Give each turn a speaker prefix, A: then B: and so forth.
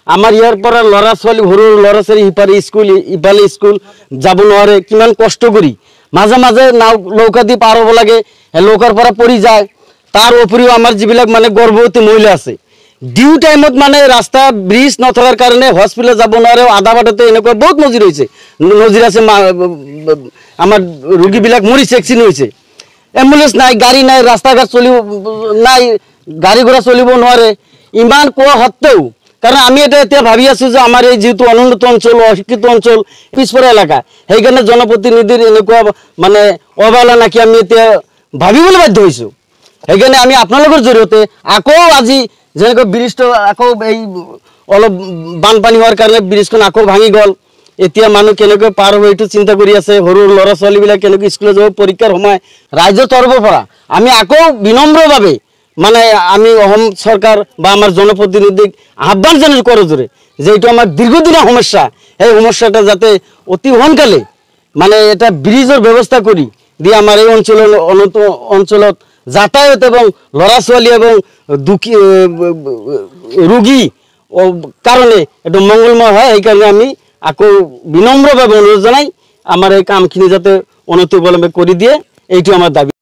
A: আমাৰ ইয়াৰ পৰা ল'ৰা ছোৱালী সৰু ল'ৰা ছোৱালী ইফালে স্কুল যাব নোৱাৰে কিমান কষ্ট কৰি মাজে মাজে নাও নৌকা দি পাৰ হ'ব লাগে নৌকাৰ পৰা পৰি যায় তাৰ উপৰিও আমাৰ যিবিলাক মানে গৰ্ভৱতী মহিলা আছে ডিউ টাইমত মানে ৰাস্তা ব্ৰিজ নথকাৰ কাৰণে হস্পিটেল যাব নোৱাৰে আধা বাটতে এনেকুৱা বহুত নজিৰ হৈছে নজিৰ আছে আমাৰ ৰোগীবিলাক মৰিছে এক্সিডেণ্ট হৈছে এম্বুলেন্স নাই গাড়ী নাই ৰাস্তা ঘাট চলিব নাই গাড়ী ঘোড়া চলিব নোৱাৰে ইমান কোৱা সত্ত্বেও কাৰণ আমি এটা ভাবি আছো যে আমাৰ এই যেহেতু অনুন্নত অঞ্চল অশিক্ষিত অঞ্চল পিছপৰা এলেকা সেইকাৰণে জনপ্ৰতিনিধিৰ এনেকুৱা মানে অৱহেলা নাকি আমি এতিয়া ভাবিবলৈ বাধ্য হৈছোঁ সেইকাৰণে আমি আপোনালোকৰ জৰিয়তে আকৌ আজি যেনেকৈ ব্ৰিজটো আকৌ এই অলপ বানপানী হোৱাৰ কাৰণে ব্ৰিজখন আকৌ ভাঙি গ'ল এতিয়া মানুহ কেনেকৈ পাৰ হ'ব এইটো চিন্তা কৰি আছে সৰু ল'ৰা ছোৱালীবিলাক কেনেকৈ স্কুলত যাব পৰীক্ষাৰ সময় ৰাইজৰ তৰফৰ পৰা আমি আকৌ বিনম্ৰভাৱে মানে আমি অসম চৰকাৰ বা আমাৰ জনপ্ৰতিনিধিক আহ্বান জনাইছোঁ কৰজোৰে যে এইটো আমাৰ দীৰ্ঘদিনীয়া সমস্যা এই সমস্যাটা যাতে অতি সোনকালে মানে এটা ব্ৰিজৰ ব্যৱস্থা কৰি দিয়ে আমাৰ এই অঞ্চলত যাতায়াত এবং ল'ৰা ছোৱালী এবং দুখী ৰোগী কাৰণে এইটো মংগলময় হয় সেইকাৰণে আমি আকৌ বিনম্ৰভাৱে অনুৰোধ জনাই আমাৰ এই কামখিনি যাতে অনতিবিলম্বে কৰি দিয়ে এইটো আমাৰ দাবী